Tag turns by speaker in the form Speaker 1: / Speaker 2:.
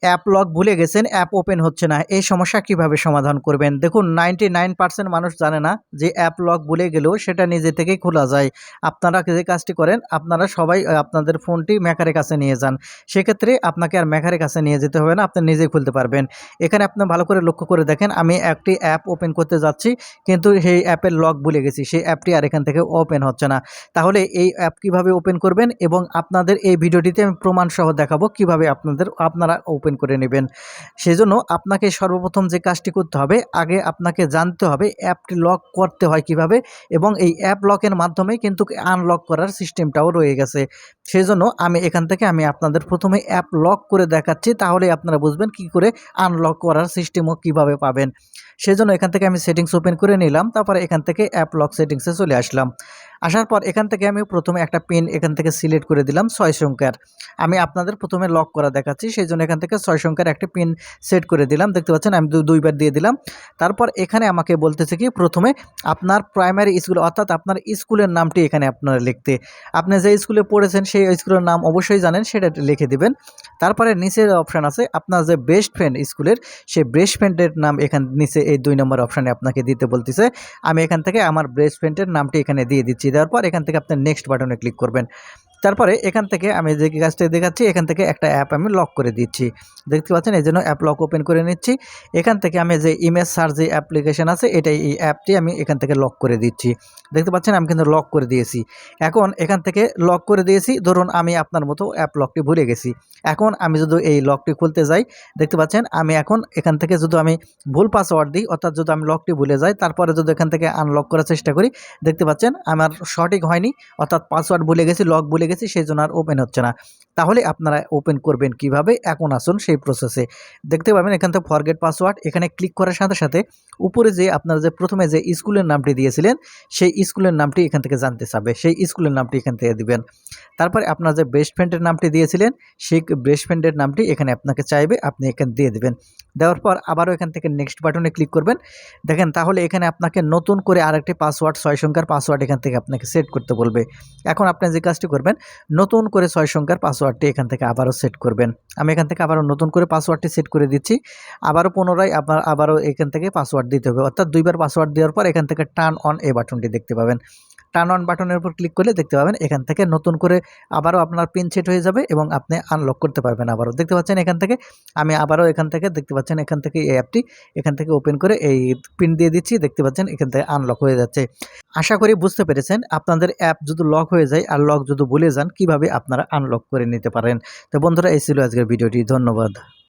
Speaker 1: App lock ভুলে গেছেন, app open হচ্ছে না। এই সমস্যা কিভাবে সমাধান করবেন? দেখুন 99% মানুষ জানে না যে অ্যাপ লক ভুলে গেলেও সেটা নিজে থেকেই খোলা যায়। আপনারা যে কাজটি করেন, আপনারা সবাই আপনাদের ফোনটি মেকারের কাছে নিয়ে যান। সেক্ষেত্রে আপনাকে আর মেকারের কাছে নিয়ে যেতে হবে না, আপনি নিজেই খুলতে পারবেন। এখানে আপনি ভালো করে লক্ষ্য করে দেখেন, আমি একটি অ্যাপ ওপেন করতে যাচ্ছি, কিন্তু সেই অ্যাপের লক ভুলে গেছি। সেই অ্যাপটি আর এখান থেকে ওপেন হচ্ছে না। তাহলে এই অ্যাপ কিভাবে ওপেন করবেন এবং আপনাদের এই ভিডিওটিতে আমি প্রমাণসহ দেখাবো কিভাবে আপনারা ওপেন করে নেবেন। সেজন্য আপনাকে সর্বপ্রথম যে কাজটি করতে হবে, আগে আপনাকে জানতে হবে অ্যাপটি লক করতে হয় কিভাবে, এবং এই অ্যাপ লকের মাধ্যমেই কিন্তু আনলক করার সিস্টেমটাও রয়ে গেছে। সেজন্য আমি আপনাদের প্রথমে অ্যাপ লক করে দেখাচ্ছি, তাহলেই আপনারা বুঝবেন কি করে আনলক করার সিস্টেমও কিভাবে পাবেন। সেজন্য এখান থেকে আমি সেটিংস ওপেন করে নিলাম, তারপরে এখান থেকে অ্যাপ লক সেটিংসে চলে আসলাম। আসার পর এখান থেকে আমি প্রথমে একটা পিন এখান থেকে সিলেক্ট করে দিলাম ৬ সংখ্যার। আমি আপনাদের প্রথমে লক করা দেখাচ্ছি, সেইজন্য এখান থেকে ৬ সংখ্যার একটা পিন সেট করে দিলাম। দেখতে পাচ্ছেন আমি দুইবার দিয়ে দিলাম। তারপর এখানে আমাকে বলতেছে কি প্রথমে আপনার প্রাইমারি স্কুল, অর্থাৎ আপনার স্কুলের নামটি এখানে আপনারা লিখতে। আপনি যে স্কুলে পড়েছেন সেই স্কুলের নাম অবশ্যই জানেন, সেটা লিখে দিবেন। তারপরে নিচের অপশান আছে আপনার যে বেস্ট ফ্রেন্ড স্কুলের, সেই বেস্ট ফ্রেন্ডের নাম এখানে নিচে এই ২ নম্বর অপশানে আপনাকে দিতে বলতেছে। আমি এখান থেকে আমার বেস্ট ফ্রেন্ডের নামটি এখানে দিয়ে দিচ্ছি। দেওয়ার পর এখান থেকে আপনি নেক্সট বাটনে ক্লিক করবেন। তারপরে এখান থেকে আমি যে কাজটা দেখাচ্ছি, এখান থেকে একটা অ্যাপ আমি লক করে দিচ্ছি। দেখতে পাচ্ছেন, এই জন্য অ্যাপ লক ওপেন করে নিচ্ছি। এখান থেকে আমি যে ইমেজ সার্চ যে অ্যাপ্লিকেশন আছে, এই অ্যাপটি আমি এখান থেকে লক করে দিচ্ছি। দেখতে পাচ্ছেন আমি কিন্তু লক করে দিয়েছি। এখন এখান থেকে লক করে দিয়েছি, ধরুন আমি আপনার মতো অ্যাপ লকটি ভুলে গেছি। এখন আমি যদি এই লকটি খুলতে যাই, দেখতে পাচ্ছেন আমি এখন এখান থেকে যদি আমি ভুল পাসওয়ার্ড দিই, অর্থাৎ যদি আমি লকটি ভুলে যাই, তারপরে যদি এখান থেকে আনলক করার চেষ্টা করি, দেখতে পাচ্ছেন আমার সঠিক হয়নি, অর্থাৎ পাসওয়ার্ড ভুলে গেছি, লক ভুলে গেছি, সেই জন্য আর ওপেন হচ্ছে না। তাহলে আপনারা ওপেন করবেন কিভাবে, এখন আসুন সেই প্রসেসে। দেখতে পাবেন এখান থেকে ফরগেট পাসওয়ার্ড, এখানে ক্লিক করার সাথে সাথে উপরে যে আপনারা যে প্রথমে যে স্কুলের নামটি দিয়েছিলেন, সেই স্কুলের নামটি এখান থেকে জানতে চাবে, সেই স্কুলের নামটি এখান থেকে দিবেন। তারপরে আপনার যে বেস্ট ফ্রেন্ডের নামটি দিয়েছিলেন, সেই বেস্ট ফ্রেন্ডের নামটি এখানে আপনাকে চাইবে, আপনি এখানে দিয়ে দিবেন। দেওয়ার পর আবারও এখান থেকে নেক্সট বাটনে ক্লিক করবেন। দেখেন তাহলে এখানে আপনাকে নতুন করে আরেকটি পাসওয়ার্ড ৬ সংখ্যার পাসওয়ার্ড এখান থেকে আপনাকে সেট করতে বলবে। এখন আপনি যে কাজটি করবেন, নতুন করে ৬ সংখ্যার পাসওয়ার্ডটি এখান থেকে আবারও সেট করবেন। আমি এখান থেকে আবারও নতুন করে পাসওয়ার্ডটি সেট করে দিচ্ছি। আবারও পুনরায় আবারও এখান থেকে পাসওয়ার্ড দিতে হবে, অর্থাৎ ২ বার পাসওয়ার্ড দেওয়ার পর এখান থেকে টার্ন অন এই বাটনটি দেখতে পাবেন। টার্ন অন বাটনের উপর ক্লিক করলে দেখতে পাবেন এখান থেকে নতুন করে আবারও আপনার পিন সেট হয়ে যাবে এবং আপনি আনলক করতে পারবেন আবারও। দেখতে পাচ্ছেন এখান থেকে আমি আবারও এখান থেকে দেখতে পাচ্ছেন এখান থেকে এই অ্যাপটি এখান থেকে ওপেন করে এই পিন দিয়ে দিচ্ছি। দেখতে পাচ্ছেন এখান থেকে আনলক হয়ে যাচ্ছে। আশা করি বুঝতে পেরেছেন আপনাদের অ্যাপ যদি লক হয়ে যায় আর লক যদি ভুলে যান, কিভাবে আপনারা আনলক করে নিতে পারেন। তো বন্ধুরা, এই ছিল আজকের ভিডিওটি। ধন্যবাদ।